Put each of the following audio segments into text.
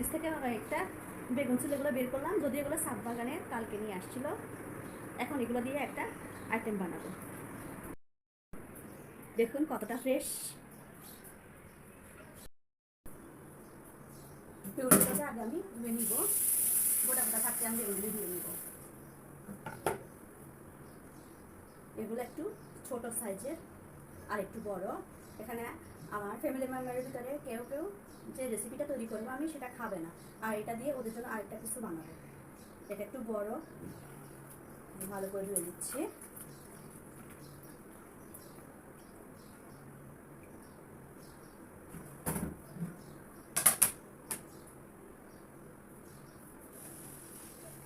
Fridge থেকে একটা বেগুন ছিল, এগুলো বের করলাম, যদি এগুলো সাত বাগানে কালকে নিয়ে আসছিল। এখন এগুলো দিয়ে একটা আইটেম বানাবো। দেখুন কতটা ফ্রেশ। বেগুনগুলোকে আগে আমি ধুয়ে নিব, গোটা গোটা থাকতে আমি বেগুনগুলো ধুয়ে নিব। এগুলো একটু ছোট সাইজের আর একটু বড়। এখানে আমার ফ্যামিলি মেম্বারের ভিতরে কেউ কেউ যে রেসিপিটা তৈরি করবো আমি সেটা খাবে না, আর এটা দিয়ে ওদের জন্য আরেকটা কিছু বানাবো। এটা একটু বড়, ভালো করে ধুয়ে দিচ্ছি।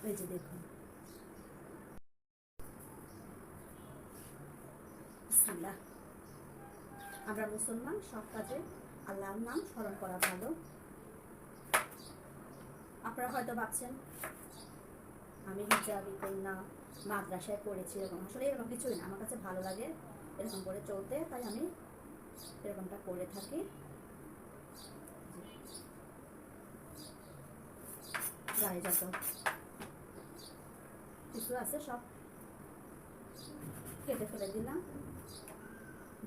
এই যে দেখুন, বিসমিল্লাহ। আমরা মুসলমান, সব কাজে আল্লাহর নাম স্মরণ করা ভালো। আপনারা হয়তো ভাবছেন আমি হিজাবি কন্যা, মাদ্রাসায় পড়েছি, এরকম আসলে এরকম কিছুই না। আমার কাছে ভালো লাগে এরকম করে চলতে, তাই আমি এরকমটা করে থাকি। গায়ে যত কিছু আছে সব কেটে ফেলে দিলাম।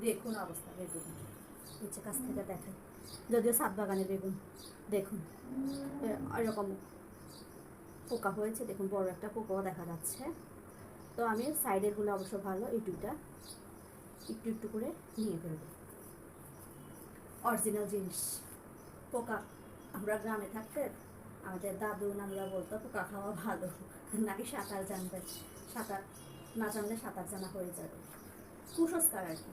দেখুন অবস্থা বেগুন, নিচে কাছ থেকে দেখেন, যদিও সাত বাগানের বেগুন। দেখুন এরকম পোকা হয়েছে, দেখুন বড় একটা পোকাও দেখা যাচ্ছে। তো আমি সাইডেরগুলো অবশ্য ভালো, এই দুইটা একটু একটু করে নিয়ে ফেলবো। অরিজিনাল জিনিস। পোকা, আমরা গ্রামে থাকতে আমাদের দাদু নানুরা বলতো পোকা খাওয়া ভালো, নাকি সাঁতার জানবে, সাঁতার না জানলে সাঁতার জানা হয়ে যাবে, কুসংস্কার আর কি।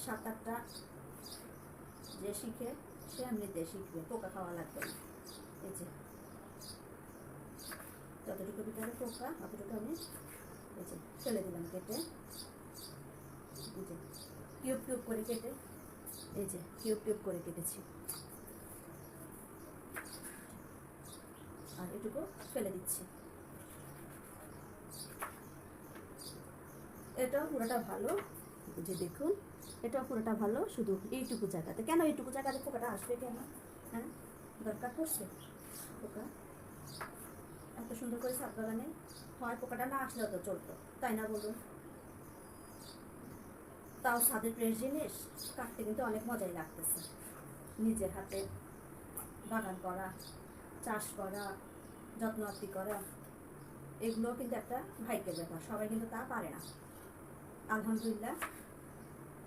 সাঁতারটা যে শিখে সে এমনিতে শিখবে, পোকা খাওয়া লাগবে না। এই যে যতটুকু ভিতরে পোকা অতটুকু আমি এই যে ফেলে দিলাম কেটে। এই যে কিউব কিউব করে কেটে, এই যে কিউব কিউব করে কেটেছি, আর এটুকু ফেলে দিচ্ছি। এটাও পুরোটা ভালো, যে দেখুন এটাও পুরোটা ভালো, শুধু এইটুকু জায়গাতে। কেন এইটুকু জায়গাতে পোকাটা আসবে কেন? হ্যাঁ, দরকার পড়ছে পোকা? এত সুন্দর করে ছাদ বাগানে হয়, পোকাটা না আসলেও তো চলতো, তাই না বলুন? তাও ছাদের ফ্রেশ জিনিস কাটতে কিন্তু অনেক মজাই লাগতেছে। নিজের হাতে বাগান করা, চাষ করা, যত্ন আত্তি করা, এগুলো কিন্তু একটা ভাগ্যের ব্যাপার, সবাই কিন্তু তা পারে না। আলহামদুলিল্লাহ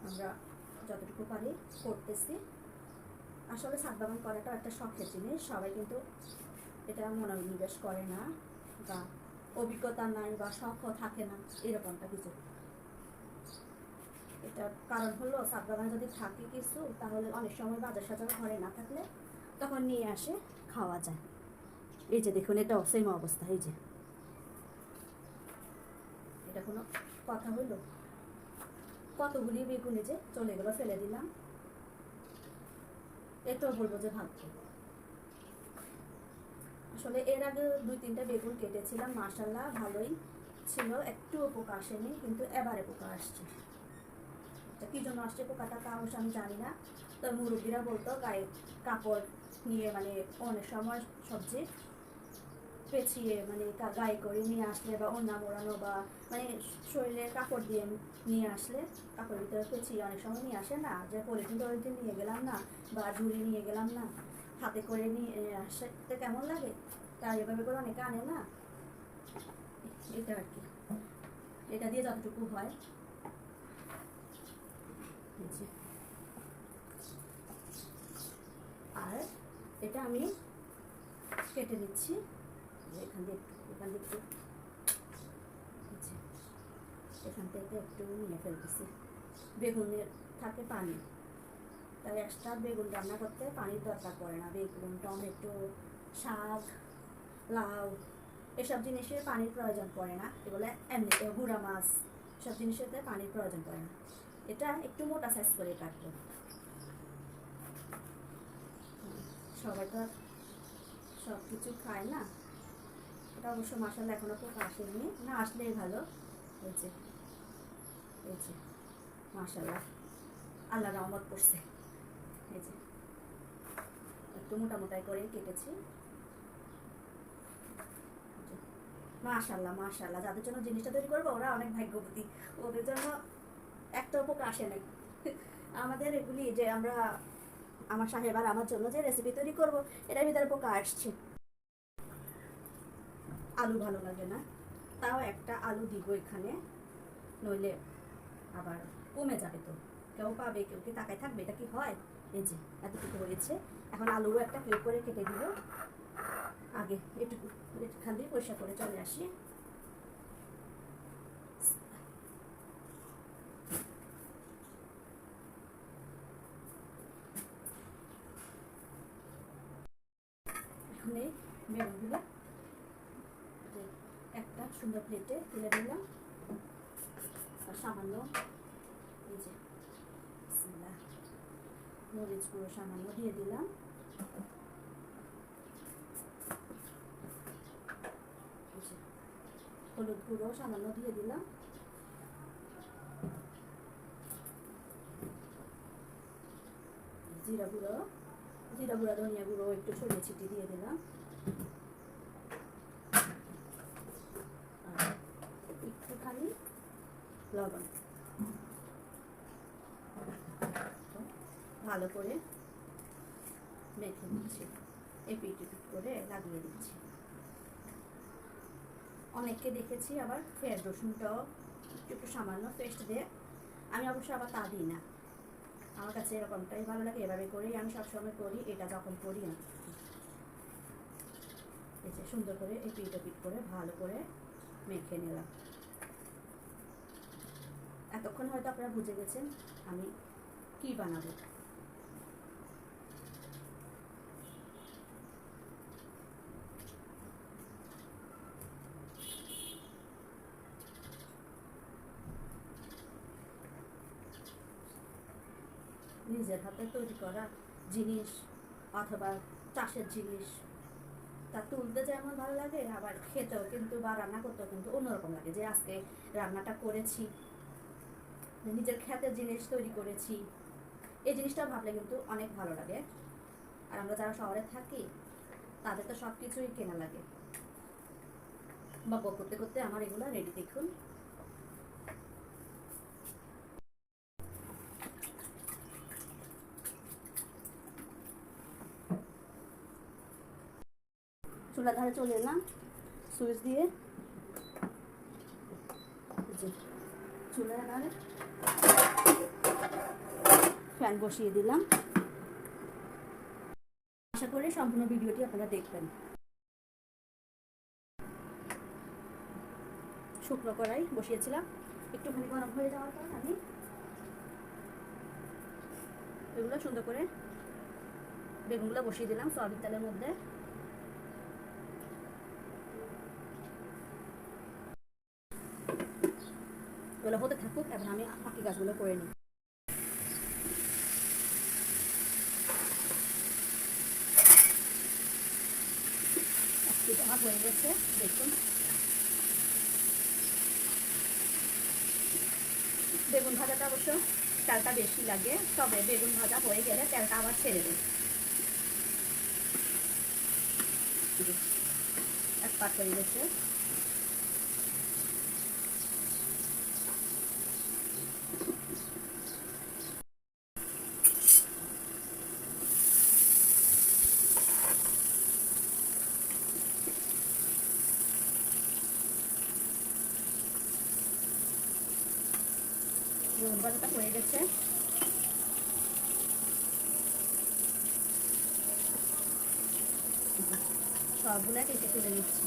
আমরা যতটুকু পারি করতেছি। আসলে ছাদ বাগান করাটাও একটা শখের জিনিস, সবাই কিন্তু এটা মনোনিবেশ করে না, বা অভিজ্ঞতা নাই, বা শখও থাকে না, এরকমটা কিছু। এটার কারণ হলো ছাদ বাগান যদি থাকে কিছু, তাহলে অনেক সময় বাজার সাজার ঘরে না থাকলে তখন নিয়ে আসে খাওয়া যায়। এই যে দেখুন এটাও সেম অবস্থা। এই যে এটা কোনো কথা হইল? কতগুলি বেগুনে যে চলে গেলো, ফেলে দিলাম। এটাও বলবো যে ভাগ্য। আসলে এর আগে দুই তিনটা বেগুন কেটেছিলাম, মাশাল্লাহ ভালোই ছিল, একটু পোকা আসেনি, কিন্তু এবারে পোকা আসছে। কি জন্য আসছে পোকাটা তা অবশ্য আমি জানি না। তো মুরব্বীরা বলতো গায়ে কাপড় নিয়ে, মানে অনেক সময় সবজি পেঁচিয়ে, মানে গায়ে করে নিয়ে আসলে, বা ওড়না মোড়ানো, বা মানে শরীরে কাপড় দিয়ে নিয়ে আসলে, কাপড়ের ভিতরে পেঁচিয়ে অনেক সময় নিয়ে আসে না, যে পলিথিন টলিথিন নিয়ে গেলাম না, বা ঝুড়ি নিয়ে গেলাম না, হাতে করে নিয়ে আসতে কেমন লাগে, তার এভাবে করে অনেকে আনে না। এটা আর কি, এটা দিয়ে যতটুকু হয়। আর এটা আমি কেটে নিচ্ছি, এখান থেকে একটু, এখান থেকে একটু, এখান থেকে একটু নিয়ে ফেলতেছি। বেগুনের থাকে পানি, তাই এক্সট্রা বেগুন রান্না করতে পানির দরকার পড়ে না। বেগুন, টমেটো, শাক, লাউ, এসব জিনিসে পানির প্রয়োজন পড়ে না। এগুলো এমনিতে গুঁড়া মাছ, সব জিনিসেতে পানির প্রয়োজন পড়ে না। এটা একটু মোটা সাইজ করে কাটবো। সবাই তো সব কিছু খায় না। এটা অবশ্য মাসাল্লাহ এখনো পোকা আসেনি, না আসলেই ভালো। এই যে, এই যে মাশাআল্লাহ, আল্লাহ রহমত করছে। এই যে একটু মোটা মোটাই করে কেটেছি। মাশাআল্লাহ মাশাআল্লাহ, যাদের জন্য জিনিসটা তৈরি করবো ওরা অনেক ভাগ্যবতী, ওদের জন্য একটা পোকা আসে নাই। আমাদের এগুলি যে আমরা আমার সাহেব আর আমার জন্য যে রেসিপি তৈরি করব এটার ভিতরে পোকা আসছে। আলু ভালো লাগে না, তাও একটা আলু দিব এখানে, নইলে আবার কমে যাবে। তো কেউ পাবে, কেউ কি তাকায় থাকবে? এটা কি হয়? এই যে এতটুকু হয়েছে, এখন আলুও একটা কিউব করে কেটে দিব। আগে এটুকু এখান দিয়ে পরিষ্কার করে চলে আসি। এখন এই বেগুনগুলো একটা সুন্দর প্লেটে তুলে দিলাম, আর সামান্য এই যে মরিচ গুঁড়ো সামান্য দিয়ে দিলাম, হলুদ গুঁড়ো সামান্য দিয়ে দিলাম, জিরা গুঁড়ো ধনিয়া গুঁড়ো একটু ছড়িয়ে ছিটিয়ে দিয়ে দিলাম, আর একটুখানি লবণ। ভালো করে মেখে নিচ্ছি, এপিট এপিট করে লাগিয়ে দিচ্ছি। অনেককে দেখেছি আবার পেঁয়াজ রসুনটাও একটু সামান্য পেস্ট দিয়ে, আমি অবশ্য আবার তা দিই না, আমার কাছে এরকমটাই ভালো লাগে, এভাবে করেই আমি সবসময় করি। এটা যখন করি আমি এই যে সুন্দর করে এপিট এপিট করে ভালো করে মেখে নিলাম। এতক্ষণ হয়তো আপনারা বুঝে গেছেন আমি কি বানাবো। নিজের হাতে তৈরি করা জিনিস অথবা চাষের জিনিস, তা তুলতে যেমন ভালো লাগে, আবার খেতেও কিন্তু বা রান্না করতেও কিন্তু অন্যরকম লাগে। যে আজকে রান্নাটা করেছি, নিজের ক্ষেতের জিনিস তৈরি করেছি, এই জিনিসটা ভাবলে কিন্তু অনেক ভালো লাগে। আর আমরা যারা শহরে থাকি তাদের তো সব কিছুই কেনা লাগে। বক করতে করতে আমার এগুলো রেডি, দেখুন। চুলা ধারে চলে এলাম, সুইচ দিয়ে চুলার ধারে ফ্যান বসিয়ে দিলাম। আশা করি সম্পূর্ণ ভিডিওটি আপনারা দেখবেন। শুকনো কড়াই বসিয়েছিলাম, একটুখানি গরম হয়ে যাওয়ার পর আমি এগুলো সুন্দর করে বেগুনগুলো বসিয়ে দিলাম সয়াবিন তেলের মধ্যে। এগুলো হতে থাকুক, এখন আমি বাকি কাজগুলো করে নিই। আমার হয়ে গেছে, দেখুন। বেগুন ভাজাটা অবশ্য তেলটা বেশি লাগে, তবে বেগুন ভাজা হয়ে গেলে তেলটা আবার ছেড়ে দেয়। এক পাট হয়ে গেছে, বেগুন ভাজাটা হয়ে গেছে। সবগুলো কেটে তুলে নিচ্ছি।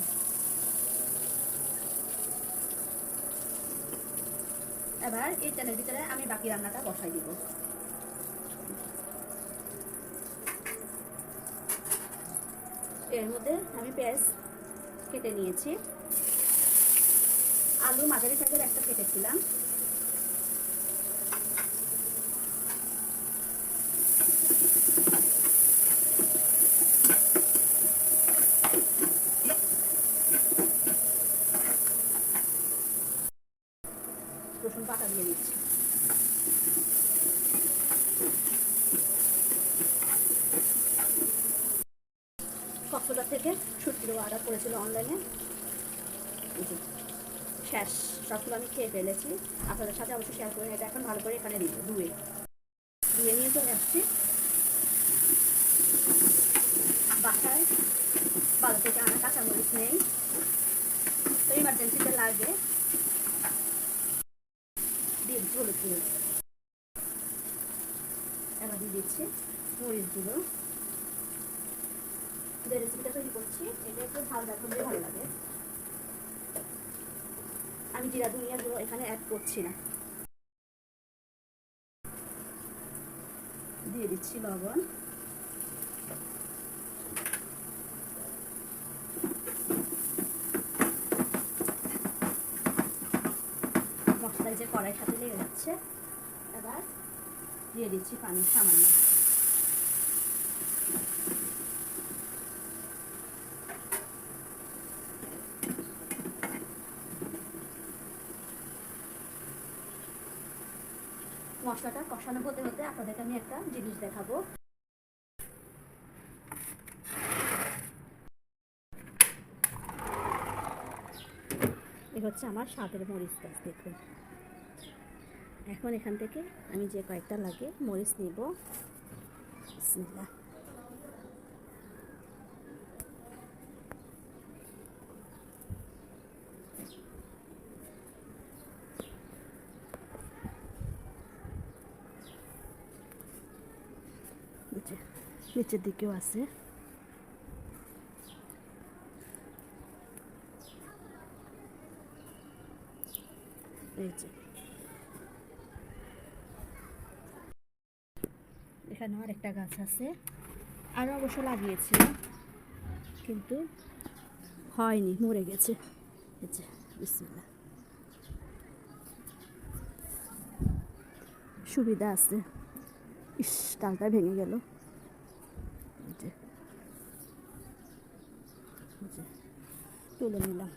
এবার এই তেলের ভিতরে আমি বাকি রান্নাটা বসাই দিব। এর মধ্যে আমি পেঁয়াজ কেটে নিয়েছি, আলু মাঝারি সাইজের একটা কেটেছিলাম, রসুন বাটা দিয়ে দিচ্ছি। থেকে শুটকিও অর্ডার করেছিল অনলাইনে, শেষ সবগুলো আমি খেয়ে ফেলেছি। আপনাদের সাথে অবশ্যই শেয়ার করে এটা এখন ভালো করে এখানে দিব, ধুয়ে নিয়ে চলে আসছি বাসায়। বাজার থেকে আনা কাঁচামরিচ নেই, তো ইমার্জেন্সিতে লাগে, দিয়ে দিচ্ছি হলুদ গুঁড়ো, এবার দিয়ে দিচ্ছি মরিচ গুঁড়ো। যে রেসিপিটা তৈরি করছি এটা একটু ঝালটা করলে ভালো লাগে। আমি জিরা ধনিয়া গুঁড়ো এখানে অ্যাড করছি না। দিয়ে দিচ্ছি লবণ, মশলা যে কড়াইয়ের সাথে লেগে যাচ্ছে। এবার দিয়ে দিচ্ছি পানি সামান্য। মশলাটা কষানো হতে হতে আপনাদেরকে আমি একটা জিনিস দেখাবো। এই হচ্ছে আমার স্বাদের মরিচ গাছ, দেখুন। এখন এখান থেকে আমি যে কয়েকটা লাগে মরিচ নিব। বিসমিল্লাহ। নিচের দিকেও আছে। এই যে এখানে আরেকটা গাছ আছে, আরও অবশ্য লাগিয়েছিল কিন্তু হয়নি, মরে গেছে। এই যে বিসমিল্লাহ, সুবিধা আছে। ইস, ডালটা ভেঙে গেল। তুলে নিলাম,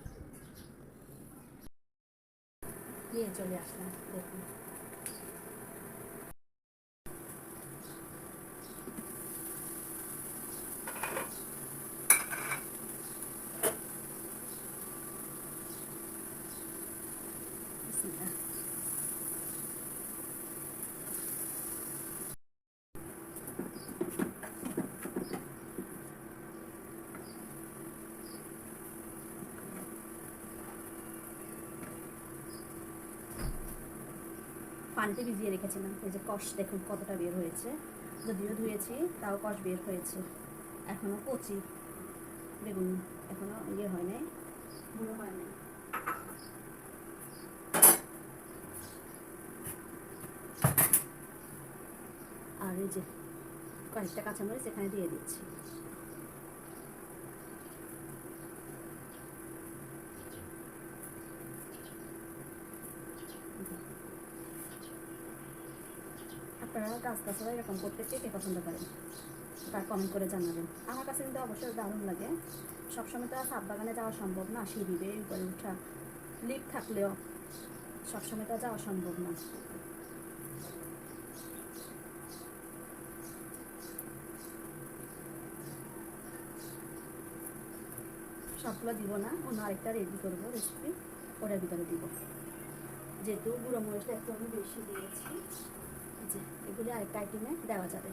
নিয়ে চলে আসলাম, দেখুন। পানিতে ভিজিয়ে রেখেছিলাম, এই যে কষ দেখুন কতটা বের হয়েছে। যদিও ধুয়েছি তাও কষ বের হয়েছে। এখনো কচি বেগুন, এখনো ইয়ে হয় নাই, বুড়ো হয় নাই। আর এই যে কয়েকটা কাঁচামরিচ এখানে দিয়ে দিচ্ছি। আপনারা গাছ গাছরা এরকম করতে কে পছন্দ করেন তার কমেন্ট করে জানাবেন। আমার কাছে কিন্তু অবশ্যই দারুণ লাগে। সবসময় তো আর ছাদ বাগানে যাওয়া সম্ভব না, সিঁড়ি বেয়ে উপরে উঠা, লিফট থাকলেও সবসময় তো যাওয়া সম্ভব না। সবগুলো দিব না, অন্য আরেকটা রেডি করবো রেসিপি, ওটার ভিতরে দিব। যেহেতু গুঁড়ো মরিচটা একটু আমি বেশি দিয়েছি, যে এগুলি আরেকটা আইটেমে দেওয়া যাবে।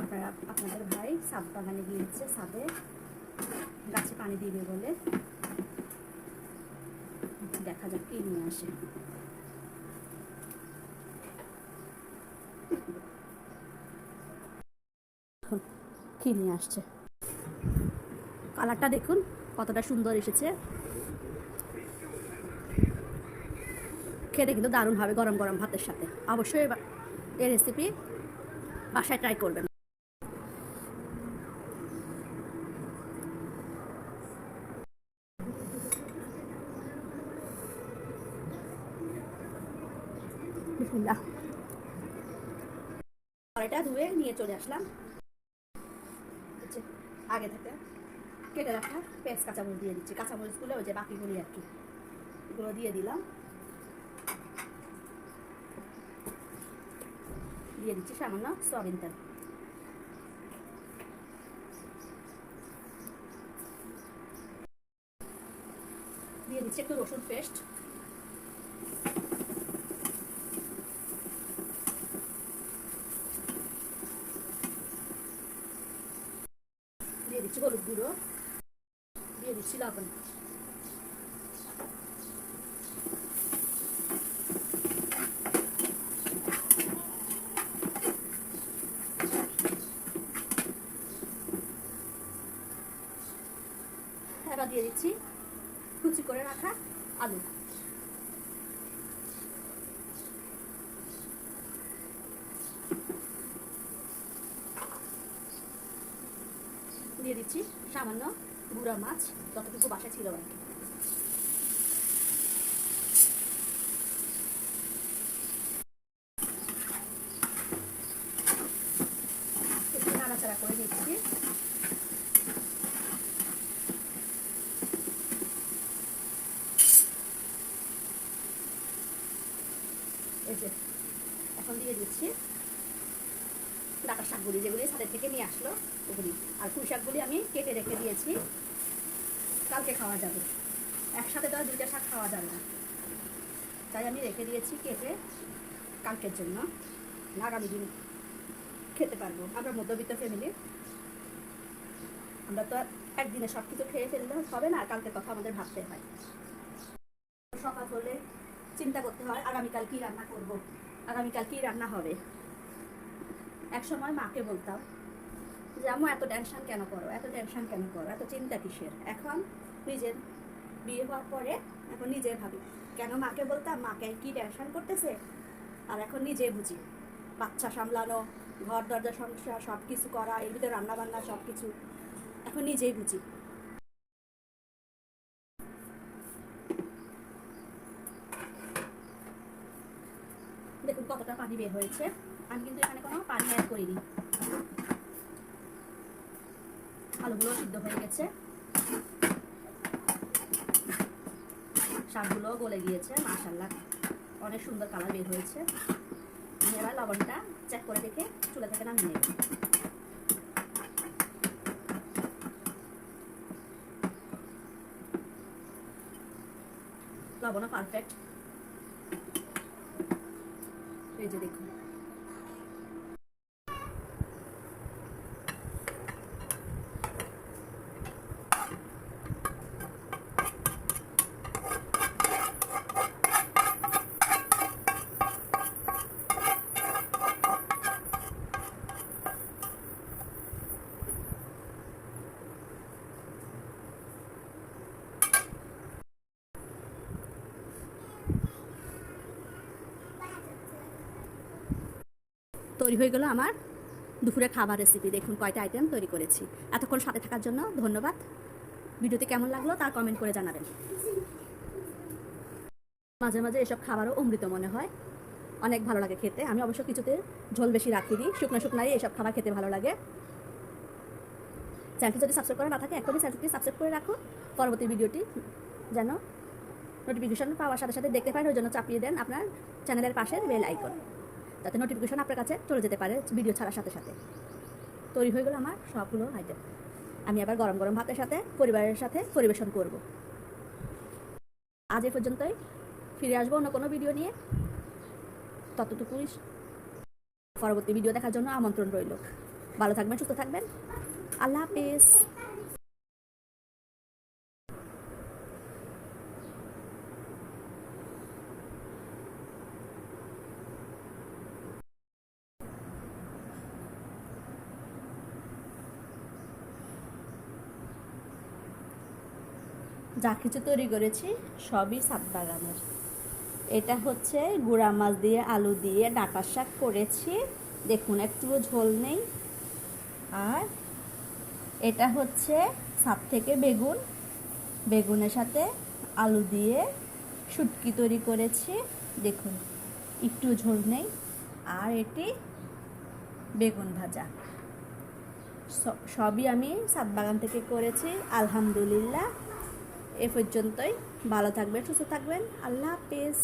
আপনারা, আপনাদের ভাই ছাদ বাগানে গিয়েছে, ছাদে গাছে পানি দিবে বলে, দেখা যাক কি নিয়ে আসে। কি নিয়ে আসছে, কালারটা দেখুন কতটা সুন্দর এসেছে। খেতে কিন্তু দারুণ হবে গরম গরম ভাতের সাথে। অবশ্যই এই রেসিপি বাসায় ট্রাই করবেন। বিসমিল্লাহ। কড়াইটা ধুয়ে নিয়ে চলে আসলাম। আগে থেকে কেটে রাখা পেঁয়াজ কাঁচামরিচ দিয়ে দিচ্ছি। কাঁচামরিচগুলো ওই যে বাকিগুলি আর কি, এগুলো দিয়ে দিলাম। দিয়ে দিচ্ছি সামান্য সয়াবিন তেল। দিয়ে দিচ্ছি একটু রসুন পেস্ট, দিয়ে দিচ্ছি হলুদ গুঁড়ো, দিয়ে দিচ্ছি লবণ। এবার দিয়ে দিচ্ছি কুচি করে রাখা আলু। দিয়ে দিচ্ছি সামান্য গুঁড়া মাছ, যতটুকু বাসায় ছিল আর কি। একটু নাড়াচাড়া করে দিচ্ছি। এই যে এখন দিয়ে দিচ্ছি ডাটা শাকগুলি, যেগুলি ছাদের থেকে নিয়ে আসলো ওগুলি। আর পুঁই শাকগুলি আমি কেটে রেখে দিয়েছি, কালকে খাওয়া যাবে। একসাথে তো আর দুইটা শাক খাওয়া যাবে না, তাই আমি রেখে দিয়েছি কেটে কালকের জন্য, আগামী দিন খেতে পারবো। আমরা মধ্যবিত্ত ফ্যামিলি, আমরা তো আর একদিনে সব কিছু খেয়ে ফেললে হবে না, কালকের কথা আমাদের ভাবতে হয়। সকাল হলে চিন্তা করতে হয় আগামীকাল কি রান্না করব, আগামীকাল কি রান্না হবে। এক সময় মাকে বলতাম যে আম্মু এত টেনশন কেন করো, এত টেনশন কেন করো, এত চিন্তা কিসের। এখন নিজের বিয়ে হওয়ার পরে এখন নিজে ভাবি কেন মাকে বলতাম, মাকে কি টেনশন করতেছে। আর এখন নিজে বুঝি, বাচ্চা সামলানো, ঘর দরজা সংসার সব কিছু করা, এর ভিতরে রান্নাবান্না সব কিছু এখন নিজেই বুঝি। দেখুন কতটা পানি বের হয়েছে, আমি কিন্তু এখানে কোনো পানি অ্যাড করিনি। আলুগুলো সিদ্ধ হয়ে গেছে, শাকগুলো গলে গিয়েছে, মাশাআল্লাহ অনেক সুন্দর কালার বের হয়েছে। আমি এবার লবণটা চেক করে দেখে চুলা থেকে নামিয়ে নেব। লবণও পারফেক্ট, এই যে দেখুন। তৈরি হয়ে গেল আমার দুপুরে খাবার রেসিপি। দেখুন কয়টা আইটেম তৈরি করেছি। এতক্ষণ সাথে থাকার জন্য ধন্যবাদ। ভিডিওতে কেমন লাগলো তা কমেন্ট করে জানাবেন। মাঝে মাঝে এসব খাবারও অমৃত মনে হয়, অনেক ভালো লাগে খেতে। আমি অবশ্য কিছুতে ঝোল বেশি রাখি দিই, শুকনো শুকনাই এসব খাবার খেতে ভালো লাগে। চ্যানেলটি যদি সাবস্ক্রাইব করা না থাকে এখনই চ্যানেলটি সাবস্ক্রাইব করে রাখুন, পরবর্তী ভিডিওটি যেন নোটিফিকেশন পাওয়ার সাথে সাথে দেখতে পারেন। ওই জন্য চাপিয়ে দেন আপনার চ্যানেলের পাশের বেল আইকন, যাতে নোটিফিকেশন আপনার কাছে চলে যেতে পারে ভিডিও ছাড়ার সাথে সাথে। তৈরি হয়ে গেল আমার সবগুলো আইটেম। আমি আবার গরম গরম ভাতের সাথে পরিবারের সাথে পরিবেশন করব। আজ এ পর্যন্তই, ফিরে আসবো অন্য কোনো ভিডিও নিয়ে। ততটুকুই, পরবর্তী ভিডিও দেখার জন্য আমন্ত্রণ রইল। ভালো থাকবেন, সুস্থ থাকবেন, আল্লাহ হাফেজ। যা কিছু তৈরি করেছি সবই ছাদ বাগানের। এটা হচ্ছে গুঁড়া মাছ দিয়ে আলু দিয়ে ডাঁটার শাক করেছি, দেখুন একটুও ঝোল নেই। আর এটা হচ্ছে ছাদ থেকে বেগুন, বেগুনের সাথে আলু দিয়ে শুটকি তৈরি করেছি, দেখুন একটু ঝোল নেই। আর এটি বেগুন ভাজা, সবই আমি ছাদ বাগান থেকে করেছি। আলহামদুলিল্লাহ। এ পর্যন্তই, ভালো থাকবেন, সুস্থ থাকবেন, আল্লাহ হাফেজ।